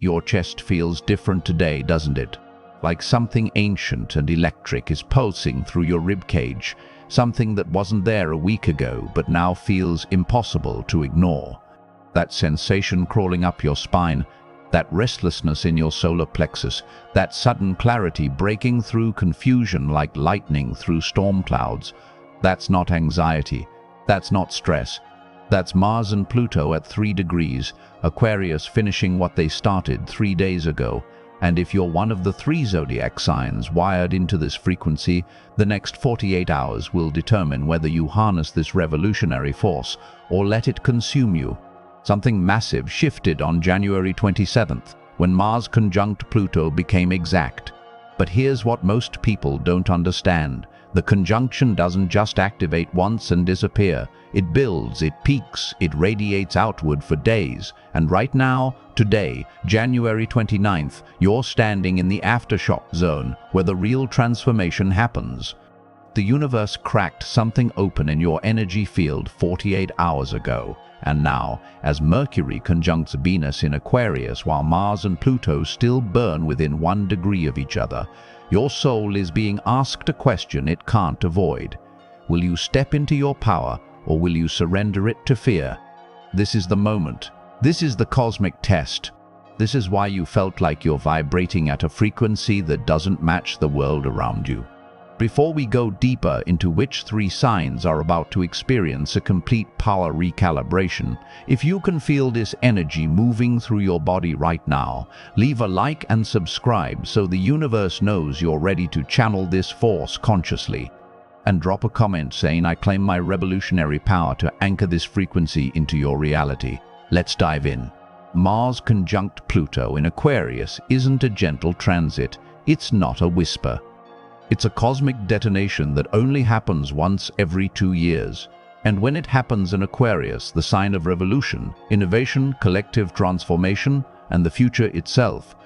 your chest feels different today, doesn't it? Like something ancient and electric is pulsing through your ribcage, something that wasn't there a week ago but now feels impossible to ignore. That sensation crawling up your spine, that restlessness in your solar plexus, that sudden clarity breaking through confusion like lightning through storm clouds, that's not anxiety, that's not stress. That's Mars and Pluto at 3 degrees, Aquarius finishing what they started 3 days ago. And if you're one of the 3 zodiac signs wired into this frequency, the next 48 hours will determine whether you harness this revolutionary force or let it consume you. Something massive shifted on January 27th, when Mars conjunct Pluto became exact. But here's what most people don't understand. The conjunction doesn't just activate once and disappear. It builds, it peaks, it radiates outward for days. And right now, today, January 29th, you're standing in the aftershock zone where the real transformation happens. The universe cracked something open in your energy field 48 hours ago. And now, as Mercury conjuncts Venus in Aquarius while Mars and Pluto still burn within 1 degree of each other, your soul is being asked a question it can't avoid. Will you step into your power, or will you surrender it to fear? This is the moment. This is the cosmic test. This is why you felt like you're vibrating at a frequency that doesn't match the world around you. Before we go deeper into which 3 signs are about to experience a complete power recalibration, if you can feel this energy moving through your body right now, leave a like and subscribe so the universe knows you're ready to channel this force consciously. And drop a comment saying, "I claim my revolutionary power to anchor this frequency into your reality." Let's dive in. Mars conjunct Pluto in Aquarius isn't a gentle transit. It's not a whisper. It's a cosmic detonation that only happens once every 2 years. And when it happens in Aquarius, the sign of revolution, innovation, collective transformation, and the future itself,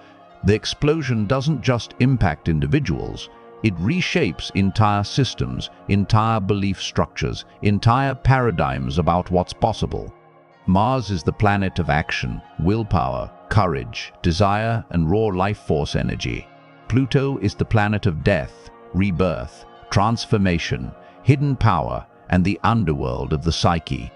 the explosion doesn't just impact individuals. It reshapes entire systems, entire belief structures, entire paradigms about what's possible. Mars is the planet of action, willpower, courage, desire, and raw life force energy. Pluto is the planet of death, rebirth, transformation, hidden power, and the underworld of the psyche.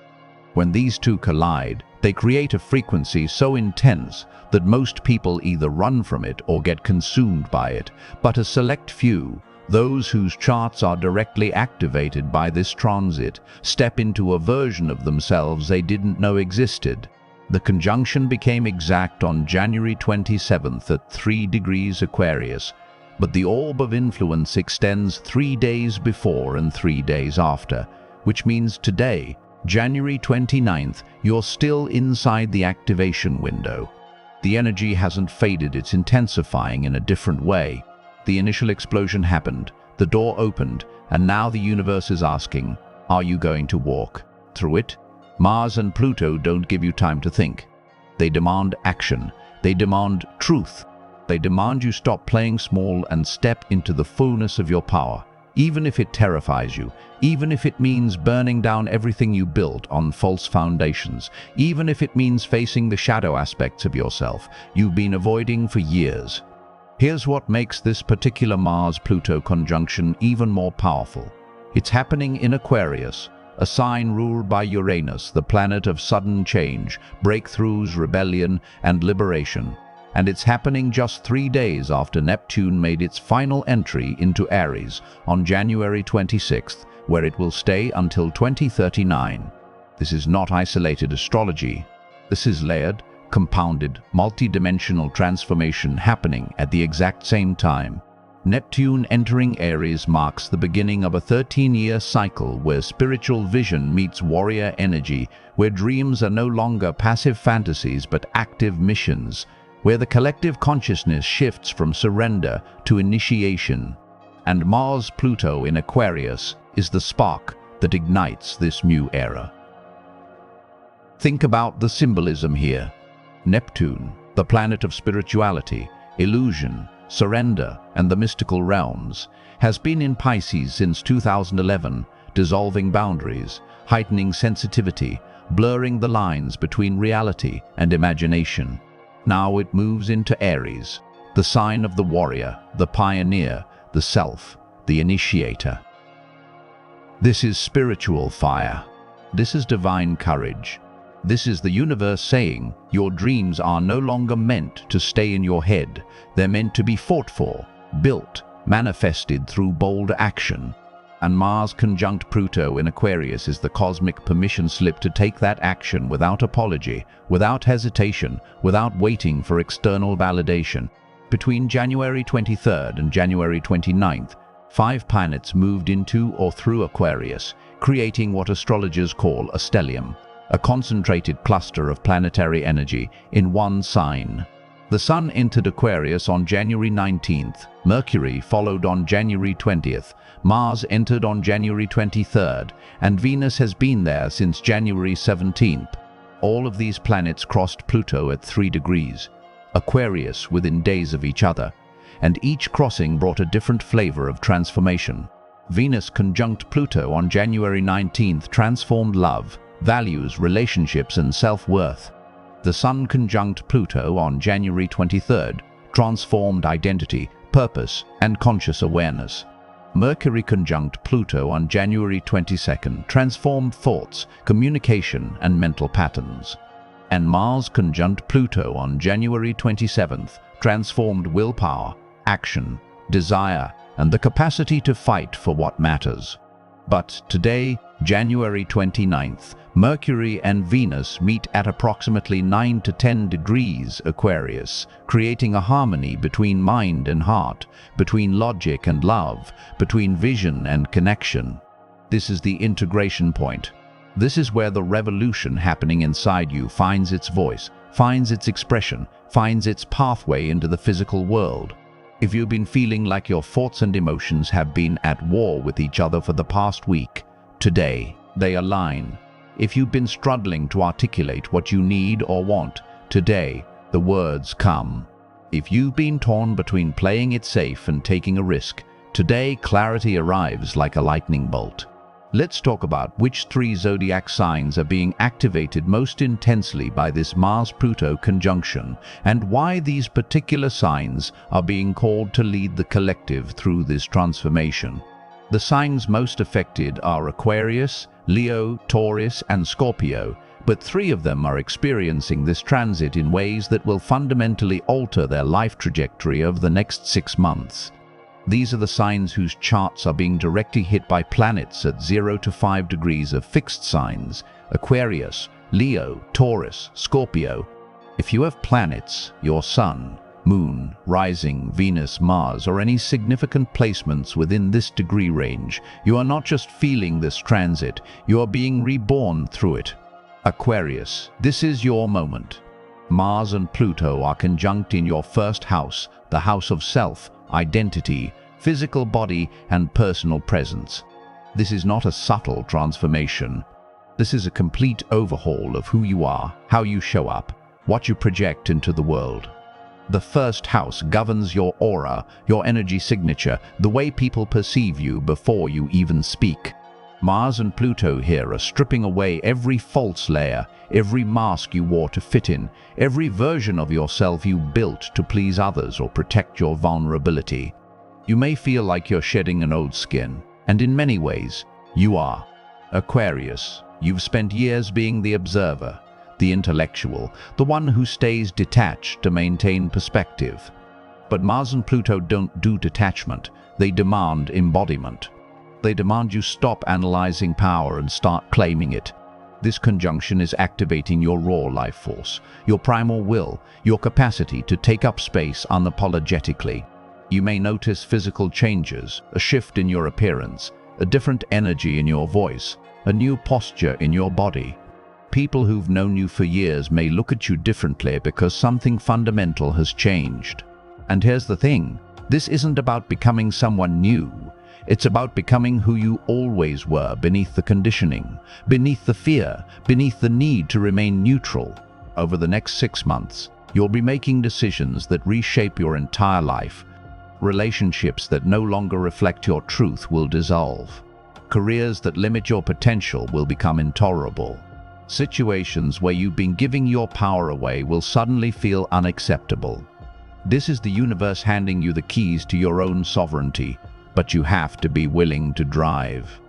When these 2 collide, they create a frequency so intense that most people either run from it or get consumed by it. But a select few, those whose charts are directly activated by this transit, step into a version of themselves they didn't know existed. The conjunction became exact on January 27th at 3 degrees Aquarius, but the orb of influence extends 3 days before and 3 days after, which means today, January 29th, you're still inside the activation window. The energy hasn't faded, it's intensifying in a different way. The initial explosion happened, the door opened, and now the universe is asking, are you going to walk through it? Mars and Pluto don't give you time to think. They demand action. They demand truth. They demand you stop playing small and step into the fullness of your power, even if it terrifies you, even if it means burning down everything you built on false foundations, even if it means facing the shadow aspects of yourself you've been avoiding for years. Here's what makes this particular Mars-Pluto conjunction even more powerful. It's happening in Aquarius, a sign ruled by Uranus, the planet of sudden change, breakthroughs, rebellion, and liberation. And it's happening just 3 days after Neptune made its final entry into Aries on January 26th, where it will stay until 2039. This is not isolated astrology. This is layered, compounded, multi-dimensional transformation happening at the exact same time. Neptune entering Aries marks the beginning of a 13-year cycle where spiritual vision meets warrior energy, where dreams are no longer passive fantasies but active missions, where the collective consciousness shifts from surrender to initiation. And Mars-Pluto in Aquarius is the spark that ignites this new era. Think about the symbolism here. Neptune, the planet of spirituality, illusion, surrender, and the mystical realms, has been in Pisces since 2011, dissolving boundaries, heightening sensitivity, blurring the lines between reality and imagination. Now it moves into Aries, the sign of the warrior, the pioneer, the self, the initiator. This is spiritual fire. This is divine courage. This is the universe saying, your dreams are no longer meant to stay in your head. They're meant to be fought for, built, manifested through bold action. And Mars conjunct Pluto in Aquarius is the cosmic permission slip to take that action without apology, without hesitation, without waiting for external validation. Between January 23rd and January 29th, 5 planets moved into or through Aquarius, creating what astrologers call a stellium, a concentrated cluster of planetary energy in one sign. The Sun entered Aquarius on January 19th, Mercury followed on January 20th, Mars entered on January 23rd, and Venus has been there since January 17th. All of these planets crossed Pluto at 3 degrees, Aquarius within days of each other, and each crossing brought a different flavor of transformation. Venus conjunct Pluto on January 19th transformed love, values, relationships, and self-worth. The Sun conjunct Pluto on January 23rd transformed identity, purpose, and conscious awareness. Mercury conjunct Pluto on January 22nd transformed thoughts, communication, and mental patterns. And Mars conjunct Pluto on January 27th transformed willpower, action, desire, and the capacity to fight for what matters. But today, January 29th, Mercury and Venus meet at approximately 9 to 10 degrees Aquarius, creating a harmony between mind and heart, between logic and love, between vision and connection. This is the integration point. This is where the revolution happening inside you finds its voice, finds its expression, finds its pathway into the physical world. If you've been feeling like your thoughts and emotions have been at war with each other for the past week, today they align. If you've been struggling to articulate what you need or want, today the words come. If you've been torn between playing it safe and taking a risk, today clarity arrives like a lightning bolt. Let's talk about which 3 zodiac signs are being activated most intensely by this Mars-Pluto conjunction, and why these particular signs are being called to lead the collective through this transformation. The signs most affected are Aquarius, Leo, Taurus, and Scorpio, but 3 of them are experiencing this transit in ways that will fundamentally alter their life trajectory over the next 6 months. These are the signs whose charts are being directly hit by planets at 0 to 5 degrees of fixed signs: Aquarius, Leo, Taurus, Scorpio. If you have planets, your Sun, Moon, Rising, Venus, Mars, or any significant placements within this degree range, you are not just feeling this transit, you are being reborn through it. Aquarius, this is your moment. Mars and Pluto are conjunct in your first house, the house of self, identity, physical body, and personal presence. This is not a subtle transformation. This is a complete overhaul of who you are, how you show up, what you project into the world. The first house governs your aura, your energy signature, the way people perceive you before you even speak. Mars and Pluto here are stripping away every false layer, every mask you wore to fit in, every version of yourself you built to please others or protect your vulnerability. You may feel like you're shedding an old skin, and in many ways, you are. Aquarius, you've spent years being the observer, the intellectual, the one who stays detached to maintain perspective. But Mars and Pluto don't do detachment, they demand embodiment. They demand you stop analyzing power and start claiming it. This conjunction is activating your raw life force, your primal will, your capacity to take up space unapologetically. You may notice physical changes, a shift in your appearance, a different energy in your voice, a new posture in your body. People who've known you for years may look at you differently because something fundamental has changed. And here's the thing, this isn't about becoming someone new. It's about becoming who you always were beneath the conditioning, beneath the fear, beneath the need to remain neutral. Over the next 6 months, you'll be making decisions that reshape your entire life. Relationships that no longer reflect your truth will dissolve. Careers that limit your potential will become intolerable. Situations where you've been giving your power away will suddenly feel unacceptable. This is the universe handing you the keys to your own sovereignty, but you have to be willing to drive.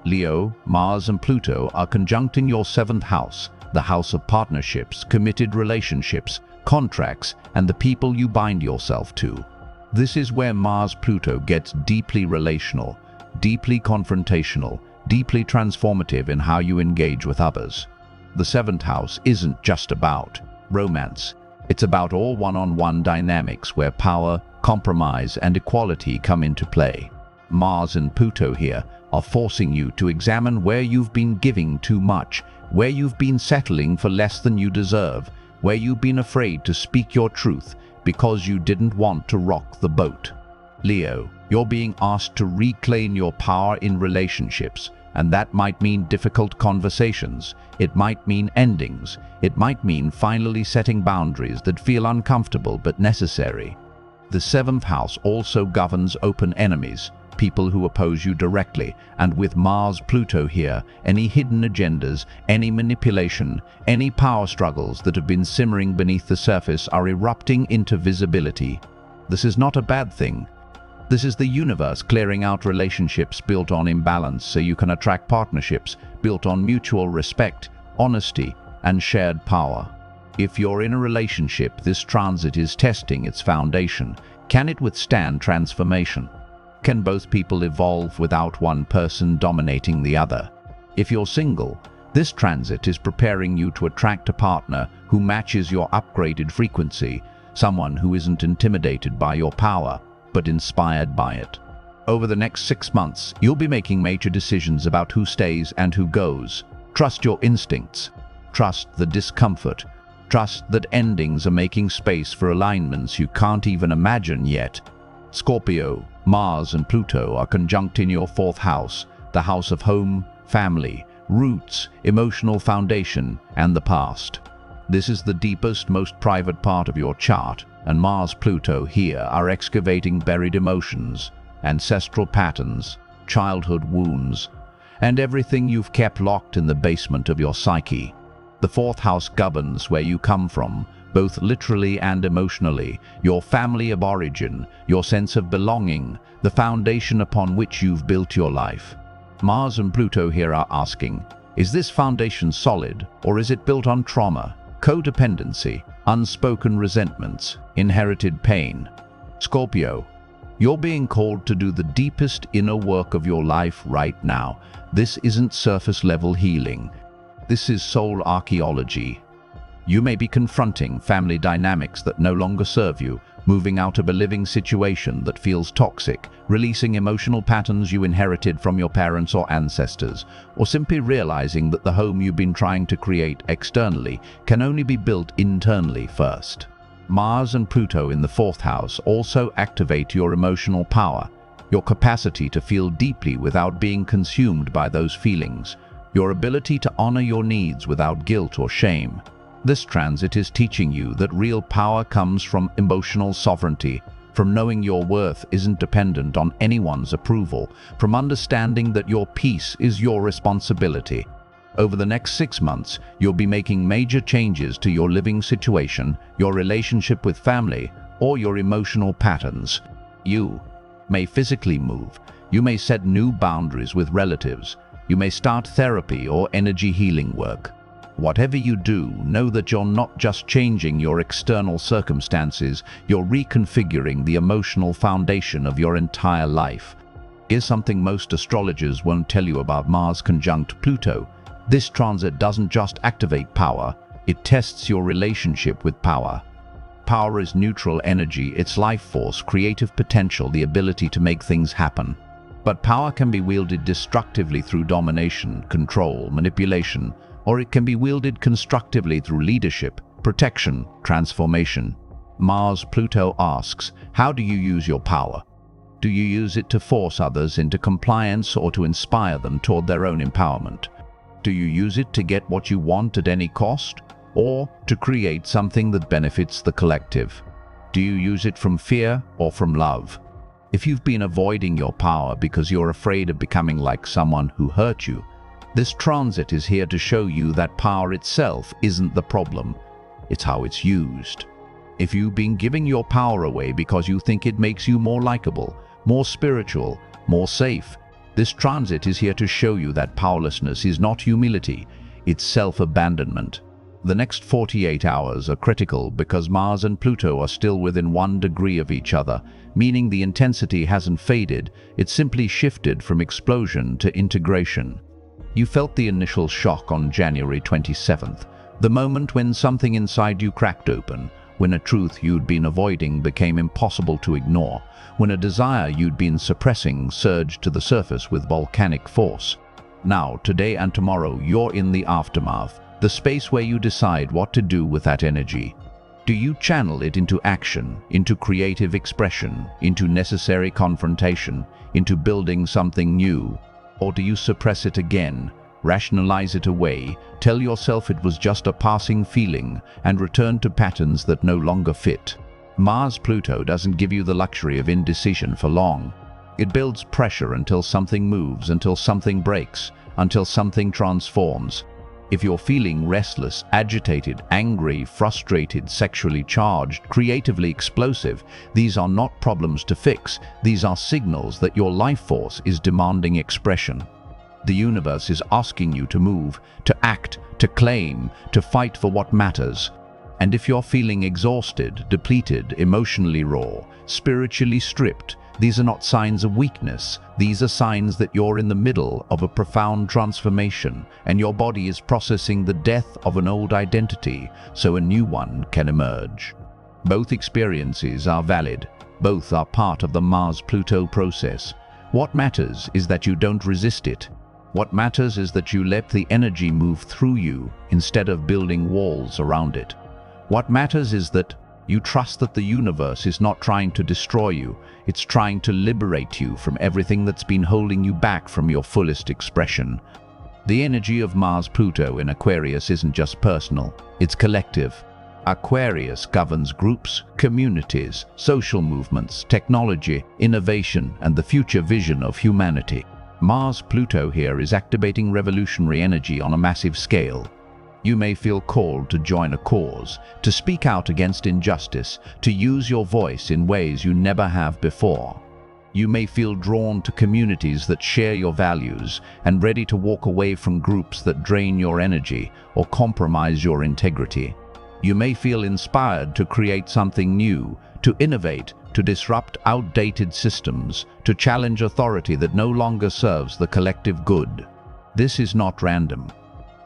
Leo, Mars and Pluto are conjunct in your 7th house, the house of partnerships, committed relationships, contracts, and the people you bind yourself to. This is where Mars-Pluto gets deeply relational, deeply confrontational, deeply transformative in how you engage with others. The 7th house isn't just about romance. It's about all one-on-one dynamics where power, compromise, and equality come into play. Mars and Pluto here are forcing you to examine where you've been giving too much, where you've been settling for less than you deserve, where you've been afraid to speak your truth because you didn't want to rock the boat. Leo, you're being asked to reclaim your power in relationships, and that might mean difficult conversations, it might mean endings, it might mean finally setting boundaries that feel uncomfortable but necessary. The 7th house also governs open enemies, people who oppose you directly, and with Mars-Pluto here, any hidden agendas, any manipulation, any power struggles that have been simmering beneath the surface are erupting into visibility. This is not a bad thing. This is the universe clearing out relationships built on imbalance so you can attract partnerships built on mutual respect, honesty, and shared power. If you're in a relationship, this transit is testing its foundation. Can it withstand transformation? Can both people evolve without one person dominating the other? If you're single, this transit is preparing you to attract a partner who matches your upgraded frequency, someone who isn't intimidated by your power, but inspired by it. Over the next 6 months, you'll be making major decisions about who stays and who goes. Trust your instincts. Trust the discomfort. Trust that endings are making space for alignments you can't even imagine yet. Scorpio, Mars and Pluto are conjunct in your 4th house, the house of home, family, roots, emotional foundation, and the past. This is the deepest, most private part of your chart, and Mars-Pluto here are excavating buried emotions, ancestral patterns, childhood wounds, and everything you've kept locked in the basement of your psyche. The 4th house governs where you come from, both literally and emotionally, your family of origin, your sense of belonging, the foundation upon which you've built your life. Mars and Pluto here are asking, is this foundation solid, or is it built on trauma, codependency, unspoken resentments, inherited pain? Scorpio, you're being called to do the deepest inner work of your life right now. This isn't surface-level healing. This is soul archaeology. You may be confronting family dynamics that no longer serve you, moving out of a living situation that feels toxic, releasing emotional patterns you inherited from your parents or ancestors, or simply realizing that the home you've been trying to create externally can only be built internally first. Mars and Pluto in the 4th house also activate your emotional power, your capacity to feel deeply without being consumed by those feelings, your ability to honor your needs without guilt or shame. This transit is teaching you that real power comes from emotional sovereignty, from knowing your worth isn't dependent on anyone's approval, from understanding that your peace is your responsibility. Over the next 6 months, you'll be making major changes to your living situation, your relationship with family, or your emotional patterns. You may physically move. You may set new boundaries with relatives. You may start therapy or energy healing work. Whatever you do, know that you're not just changing your external circumstances, you're reconfiguring the emotional foundation of your entire life. Here's something most astrologers won't tell you about Mars conjunct Pluto. This transit doesn't just activate power, it tests your relationship with power. Power is neutral energy, it's life force, creative potential, the ability to make things happen. But power can be wielded destructively through domination, control, manipulation, or it can be wielded constructively through leadership, protection, transformation. Mars-Pluto asks, how do you use your power? Do you use it to force others into compliance or to inspire them toward their own empowerment? Do you use it to get what you want at any cost, or to create something that benefits the collective? Do you use it from fear or from love? If you've been avoiding your power because you're afraid of becoming like someone who hurt you, This transit is here to show you that power itself isn't the problem, it's how it's used. If you've been giving your power away because you think it makes you more likable, more spiritual, more safe, this transit is here to show you that powerlessness is not humility, it's self-abandonment. The next 48 hours are critical because Mars and Pluto are still within 1 degree of each other, meaning the intensity hasn't faded, it's simply shifted from explosion to integration. You felt the initial shock on January 27th, the moment when something inside you cracked open, when a truth you'd been avoiding became impossible to ignore, when a desire you'd been suppressing surged to the surface with volcanic force. Now, today and tomorrow, you're in the aftermath, the space where you decide what to do with that energy. Do you channel it into action, into creative expression, into necessary confrontation, into building something new? Or do you suppress it again, rationalize it away, tell yourself it was just a passing feeling, and return to patterns that no longer fit? Mars-Pluto doesn't give you the luxury of indecision for long. It builds pressure until something moves, until something breaks, until something transforms. If you're feeling restless, agitated, angry, frustrated, sexually charged, creatively explosive, these are not problems to fix. These are signals that your life force is demanding expression. The universe is asking you to move, to act, to claim, to fight for what matters. And if you're feeling exhausted, depleted, emotionally raw, spiritually stripped, these are not signs of weakness. These are signs that you're in the middle of a profound transformation and your body is processing the death of an old identity so a new one can emerge. Both experiences are valid. Both are part of the Mars-Pluto process. What matters is that you don't resist it. What matters is that you let the energy move through you instead of building walls around it. What matters is that you trust that the universe is not trying to destroy you, it's trying to liberate you from everything that's been holding you back from your fullest expression. The energy of Mars-Pluto in Aquarius isn't just personal, it's collective. Aquarius governs groups, communities, social movements, technology, innovation, and the future vision of humanity. Mars-Pluto here is activating revolutionary energy on a massive scale. You may feel called to join a cause, to speak out against injustice, to use your voice in ways you never have before. You may feel drawn to communities that share your values and ready to walk away from groups that drain your energy or compromise your integrity. You may feel inspired to create something new, to innovate, to disrupt outdated systems, to challenge authority that no longer serves the collective good. This is not random.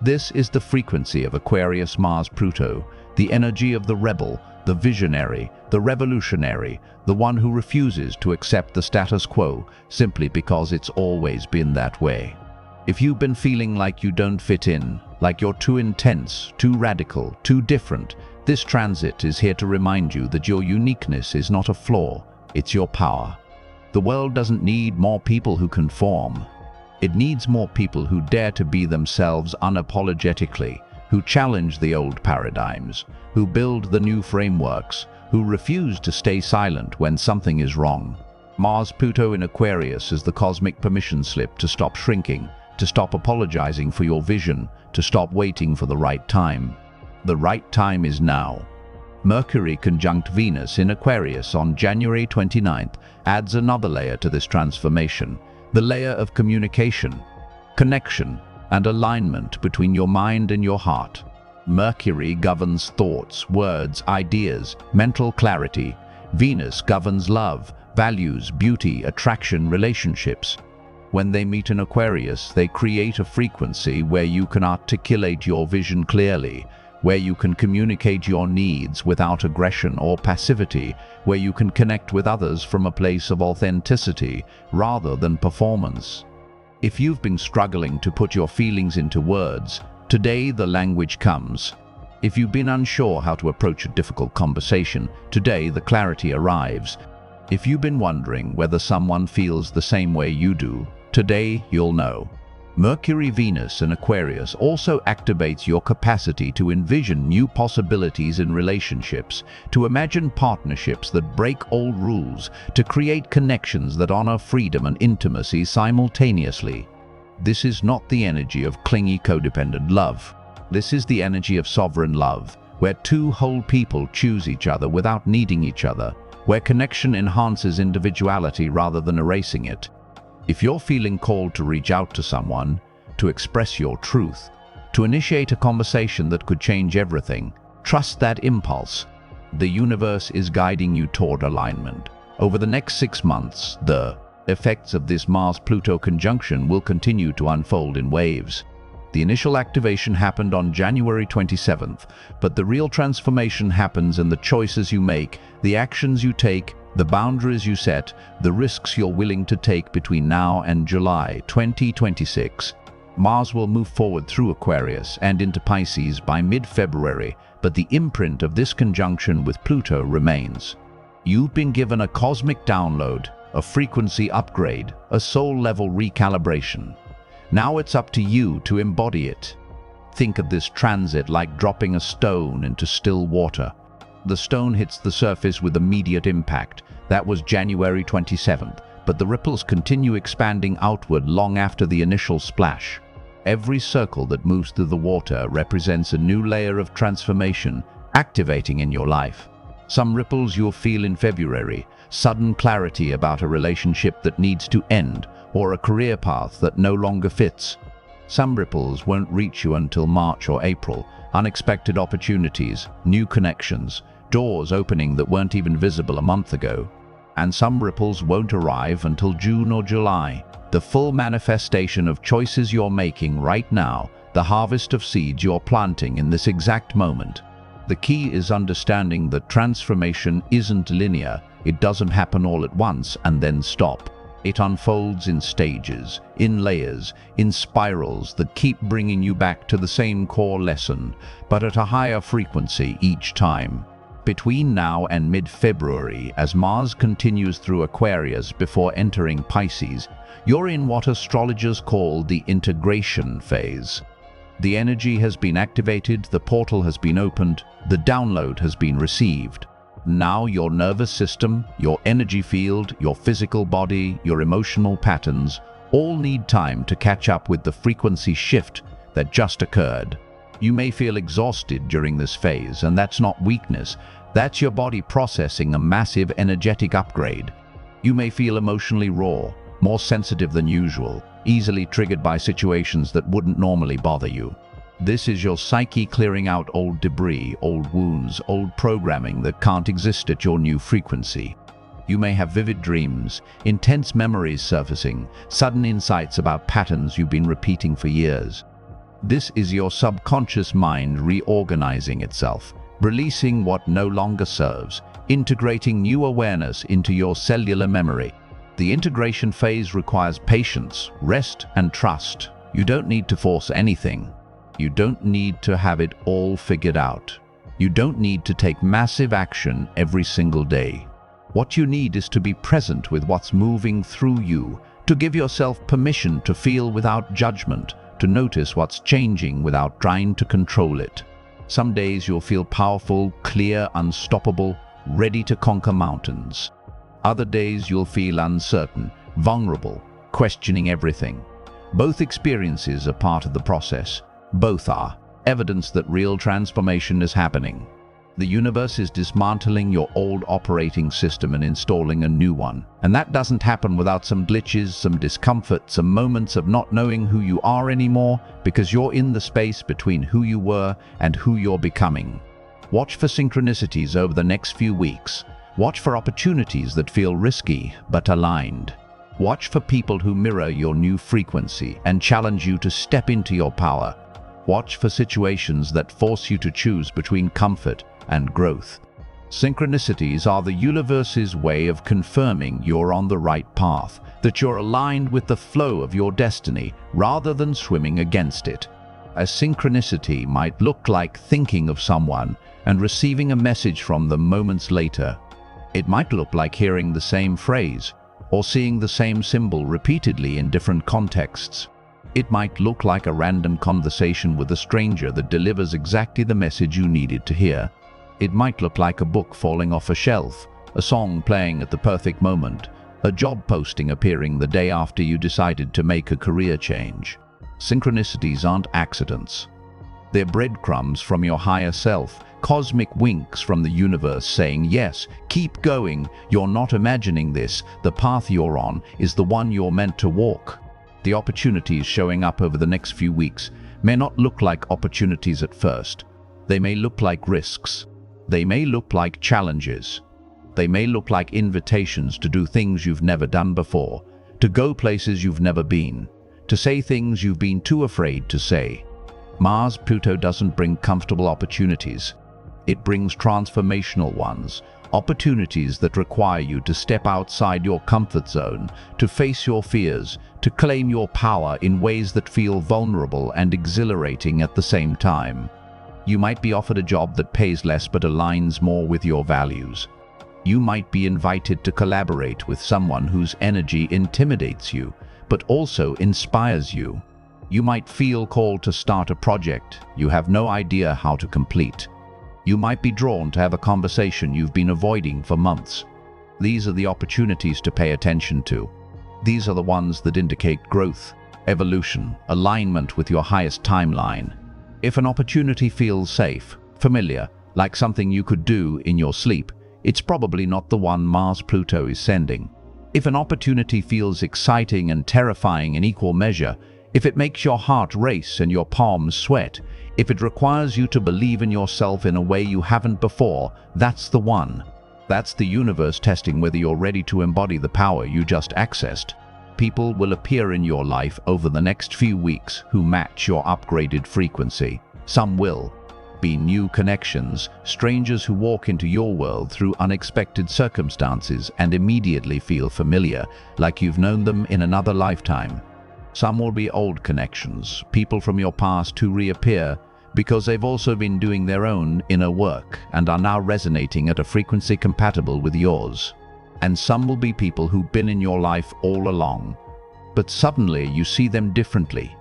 This is the frequency of Aquarius Mars-Pluto, the energy of the rebel, the visionary, the revolutionary, the one who refuses to accept the status quo simply because it's always been that way. If you've been feeling like you don't fit in, like you're too intense, too radical, too different, this transit is here to remind you that your uniqueness is not a flaw, it's your power. The world doesn't need more people who conform. It needs more people who dare to be themselves unapologetically, who challenge the old paradigms, who build the new frameworks, who refuse to stay silent when something is wrong. Mars-Pluto in Aquarius is the cosmic permission slip to stop shrinking, to stop apologizing for your vision, to stop waiting for the right time. The right time is now. Mercury conjunct Venus in Aquarius on January 29th adds another layer to this transformation. The layer of communication, connection, and alignment between your mind and your heart. Mercury governs thoughts, words, ideas, mental clarity. Venus governs love, values, beauty, attraction, relationships. When they meet in Aquarius, they create a frequency where you can articulate your vision clearly, where you can communicate your needs without aggression or passivity, where you can connect with others from a place of authenticity rather than performance. If you've been struggling to put your feelings into words, today the language comes. If you've been unsure how to approach a difficult conversation, today the clarity arrives. If you've been wondering whether someone feels the same way you do, today you'll know. Mercury-Venus in Aquarius also activates your capacity to envision new possibilities in relationships, to imagine partnerships that break old rules, to create connections that honor freedom and intimacy simultaneously. This is not the energy of clingy codependent love. This is the energy of sovereign love, where two whole people choose each other without needing each other, where connection enhances individuality rather than erasing it. If you're feeling called to reach out to someone, to express your truth, to initiate a conversation that could change everything, trust that impulse. The universe is guiding you toward alignment. Over the next 6 months, the effects of this Mars-Pluto conjunction will continue to unfold in waves. The initial activation happened on January 27th, but the real transformation happens in the choices you make, the actions you take, the boundaries you set, the risks you're willing to take between now and July 2026. Mars will move forward through Aquarius and into Pisces by mid-February, but the imprint of this conjunction with Pluto remains. You've been given a cosmic download, a frequency upgrade, a soul-level recalibration. Now it's up to you to embody it. Think of this transit like dropping a stone into still water. The stone hits the surface with immediate impact. That was January 27th, but the ripples continue expanding outward long after the initial splash. Every circle that moves through the water represents a new layer of transformation activating in your life. Some ripples you'll feel in February, sudden clarity about a relationship that needs to end, or a career path that no longer fits. Some ripples won't reach you until March or April, unexpected opportunities, new connections, doors opening that weren't even visible a month ago. And some ripples won't arrive until June or July, the full manifestation of choices you're making right now, the harvest of seeds you're planting in this exact moment. The key is understanding that transformation isn't linear. It doesn't happen all at once and then stop. It unfolds in stages, in layers, in spirals that keep bringing you back to the same core lesson, but at a higher frequency each time. Between now and mid-February, as Mars continues through Aquarius before entering Pisces, you're in what astrologers call the integration phase. The energy has been activated, the portal has been opened, the download has been received. Now your nervous system, your energy field, your physical body, your emotional patterns all need time to catch up with the frequency shift that just occurred. You may feel exhausted during this phase, and that's not weakness. That's your body processing a massive energetic upgrade. You may feel emotionally raw, more sensitive than usual, easily triggered by situations that wouldn't normally bother you. This is your psyche clearing out old debris, old wounds, old programming that can't exist at your new frequency. You may have vivid dreams, intense memories surfacing, sudden insights about patterns you've been repeating for years. This is your subconscious mind reorganizing itself, releasing what no longer serves, integrating new awareness into your cellular memory. The integration phase requires patience, rest, and trust. You don't need to force anything. You don't need to have it all figured out. You don't need to take massive action every single day. What you need is to be present with what's moving through you, to give yourself permission to feel without judgment, to notice what's changing without trying to control it. Some days you'll feel powerful, clear, unstoppable, ready to conquer mountains. Other days you'll feel uncertain, vulnerable, questioning everything. Both experiences are part of the process. Both are evidence that real transformation is happening. The universe is dismantling your old operating system and installing a new one. And that doesn't happen without some glitches, some discomfort, some moments of not knowing who you are anymore, because you're in the space between who you were and who you're becoming. Watch for synchronicities over the next few weeks. Watch for opportunities that feel risky but aligned. Watch for people who mirror your new frequency and challenge you to step into your power. Watch for situations that force you to choose between comfort and growth. Synchronicities are the universe's way of confirming you're on the right path, that you're aligned with the flow of your destiny rather than swimming against it. A synchronicity might look like thinking of someone and receiving a message from them moments later. It might look like hearing the same phrase or seeing the same symbol repeatedly in different contexts. It might look like a random conversation with a stranger that delivers exactly the message you needed to hear. It might look like a book falling off a shelf, a song playing at the perfect moment, A job posting appearing the day after you decided to make a career change. Synchronicities aren't accidents. They're breadcrumbs from your higher self, cosmic winks from the universe saying, yes, keep going, you're not imagining this, the path you're on is the one you're meant to walk. The opportunities showing up over the next few weeks may not look like opportunities at first. They may look like risks. They may look like challenges. They may look like invitations to do things you've never done before, to go places you've never been, to say things you've been too afraid to say. Mars-Pluto doesn't bring comfortable opportunities. It brings transformational ones, opportunities that require you to step outside your comfort zone, to face your fears, to claim your power in ways that feel vulnerable and exhilarating at the same time. You might be offered a job that pays less but aligns more with your values. You might be invited to collaborate with someone whose energy intimidates you, but also inspires you. You might feel called to start a project you have no idea how to complete. You might be drawn to have a conversation you've been avoiding for months. These are the opportunities to pay attention to. These are the ones that indicate growth, evolution, alignment with your highest timeline. If an opportunity feels safe, familiar, like something you could do in your sleep, it's probably not the one Mars-Pluto is sending. If an opportunity feels exciting and terrifying in equal measure, if it makes your heart race and your palms sweat, if it requires you to believe in yourself in a way you haven't before, that's the one. That's the universe testing whether you're ready to embody the power you just accessed. People will appear in your life over the next few weeks who match your upgraded frequency. Some will be new connections, strangers who walk into your world through unexpected circumstances and immediately feel familiar, like you've known them in another lifetime. Some will be old connections, people from your past who reappear because they've also been doing their own inner work and are now resonating at a frequency compatible with yours. And some will be people who've been in your life all along, but suddenly you see them differently.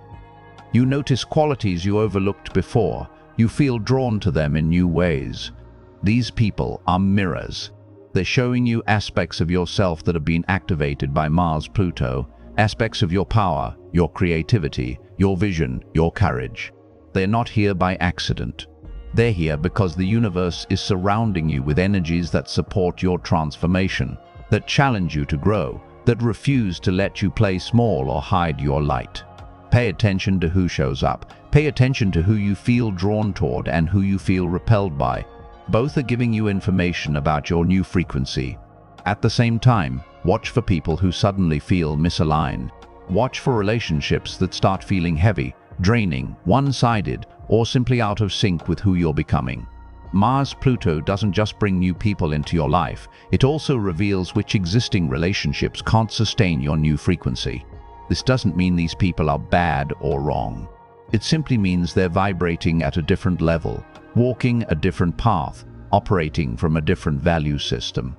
You notice qualities you overlooked before. You feel drawn to them in new ways. These people are mirrors. They're showing you aspects of yourself that have been activated by Mars-Pluto, aspects of your power, your creativity, your vision, your courage. They're not here by accident. They're here because the universe is surrounding you with energies that support your transformation, that challenge you to grow, that refuse to let you play small or hide your light. Pay attention to who shows up. Pay attention to who you feel drawn toward and who you feel repelled by. Both are giving you information about your new frequency. At the same time, watch for people who suddenly feel misaligned. Watch for relationships that start feeling heavy, draining, one-sided, or simply out of sync with who you're becoming. Mars-Pluto doesn't just bring new people into your life, it also reveals which existing relationships can't sustain your new frequency. This doesn't mean these people are bad or wrong. It simply means they're vibrating at a different level, walking a different path, operating from a different value system.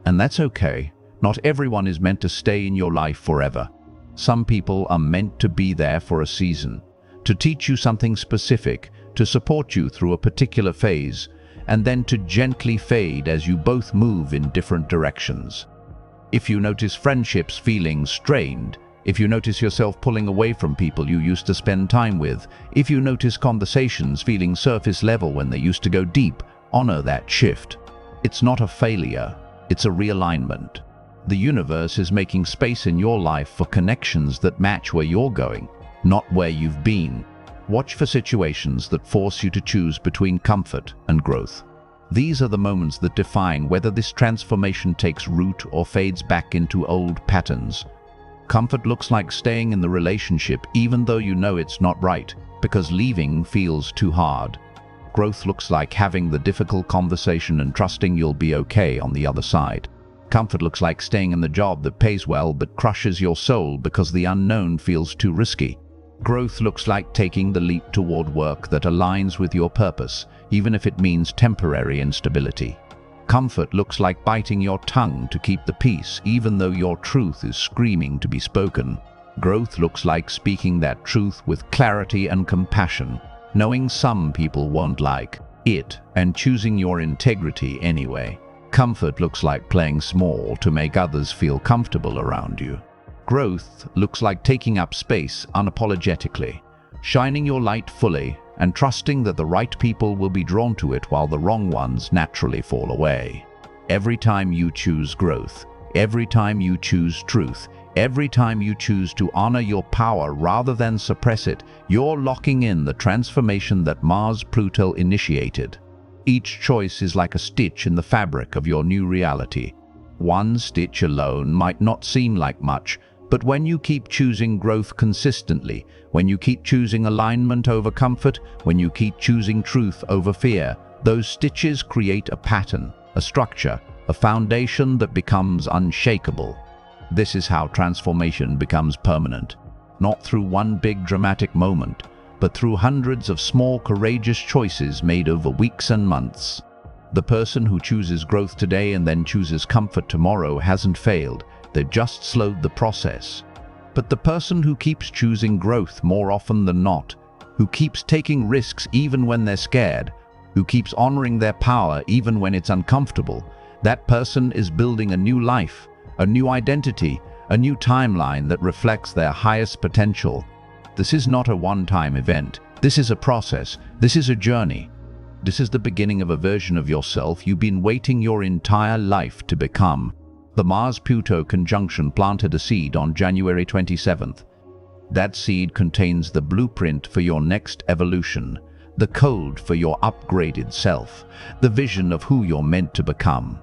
And that's okay. Not everyone is meant to stay in your life forever. Some people are meant to be there for a season, to teach you something specific, to support you through a particular phase, and then to gently fade as you both move in different directions. If you notice friendships feeling strained, if you notice yourself pulling away from people you used to spend time with, if you notice conversations feeling surface level when they used to go deep, honor that shift. It's not a failure, it's a realignment. The universe is making space in your life for connections that match where you're going, not where you've been. Watch for situations that force you to choose between comfort and growth. These are the moments that define whether this transformation takes root or fades back into old patterns. Comfort looks like staying in the relationship even though you know it's not right, because leaving feels too hard. Growth looks like having the difficult conversation and trusting you'll be okay on the other side. Comfort looks like staying in the job that pays well but crushes your soul because the unknown feels too risky. Growth looks like taking the leap toward work that aligns with your purpose, even if it means temporary instability. Comfort looks like biting your tongue to keep the peace, even though your truth is screaming to be spoken. Growth looks like speaking that truth with clarity and compassion, knowing some people won't like it and choosing your integrity anyway. Comfort looks like playing small to make others feel comfortable around you. Growth looks like taking up space unapologetically, shining your light fully and trusting that the right people will be drawn to it while the wrong ones naturally fall away. Every time you choose growth, every time you choose truth, every time you choose to honor your power rather than suppress it, you're locking in the transformation that Mars-Pluto initiated. Each choice is like a stitch in the fabric of your new reality. One stitch alone might not seem like much, but when you keep choosing growth consistently, when you keep choosing alignment over comfort, when you keep choosing truth over fear, those stitches create a pattern, a structure, a foundation that becomes unshakable. This is how transformation becomes permanent, not through one big dramatic moment, but through hundreds of small courageous choices made over weeks and months. The person who chooses growth today and then chooses comfort tomorrow hasn't failed, they've just slowed the process. But the person who keeps choosing growth more often than not, who keeps taking risks even when they're scared, who keeps honoring their power even when it's uncomfortable, that person is building a new life, a new identity, a new timeline that reflects their highest potential. This is not a one-time event. This is a process. This is a journey. This is the beginning of a version of yourself you've been waiting your entire life to become. The Mars-Pluto conjunction planted a seed on January 27th. That seed contains the blueprint for your next evolution, the code for your upgraded self, the vision of who you're meant to become.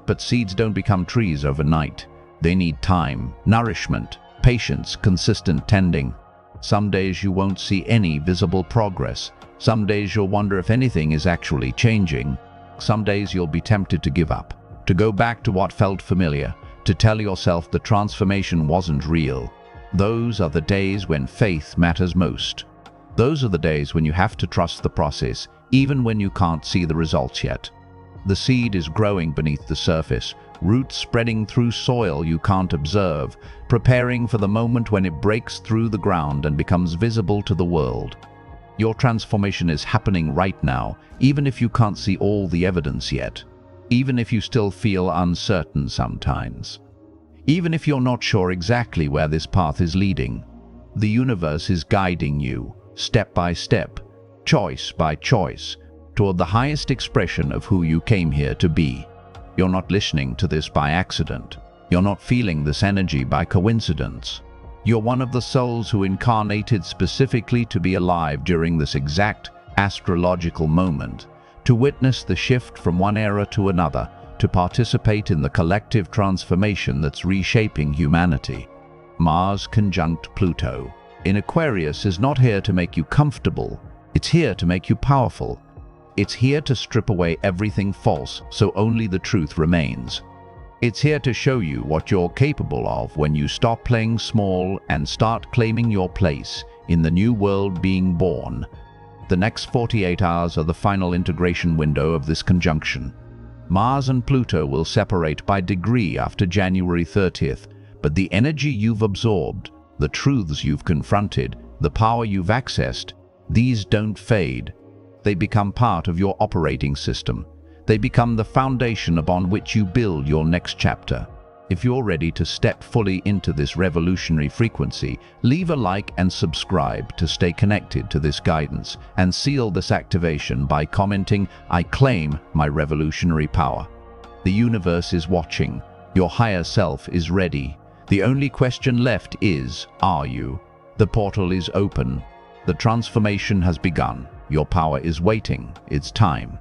But seeds don't become trees overnight. They need time, nourishment, patience, consistent tending. Some days you won't see any visible progress. Some days you'll wonder if anything is actually changing. Some days you'll be tempted to give up, to go back to what felt familiar, to tell yourself the transformation wasn't real. Those are the days when faith matters most. Those are the days when you have to trust the process, even when you can't see the results yet. The seed is growing beneath the surface, roots spreading through soil you can't observe, preparing for the moment when it breaks through the ground and becomes visible to the world. Your transformation is happening right now, even if you can't see all the evidence yet, even if you still feel uncertain sometimes, even if you're not sure exactly where this path is leading. The universe is guiding you, step by step, choice by choice, toward the highest expression of who you came here to be. You're not listening to this by accident. You're not feeling this energy by coincidence. You're one of the souls who incarnated specifically to be alive during this exact astrological moment, to witness the shift from one era to another, to participate in the collective transformation that's reshaping humanity. Mars conjunct Pluto in Aquarius is not here to make you comfortable. It's here to make you powerful. It's here to strip away everything false so only the truth remains. It's here to show you what you're capable of when you stop playing small and start claiming your place in the new world being born. The next 48 hours are the final integration window of this conjunction. Mars and Pluto will separate by degree after January 30th, but the energy you've absorbed, the truths you've confronted, the power you've accessed, these don't fade. They become part of your operating system. They become the foundation upon which you build your next chapter. If you're ready to step fully into this revolutionary frequency, leave a like and subscribe to stay connected to this guidance, and seal this activation by commenting, "I claim my revolutionary power." The universe is watching. Your higher self is ready. The only question left is, are you? The portal is open. The transformation has begun. Your power is waiting. It's time.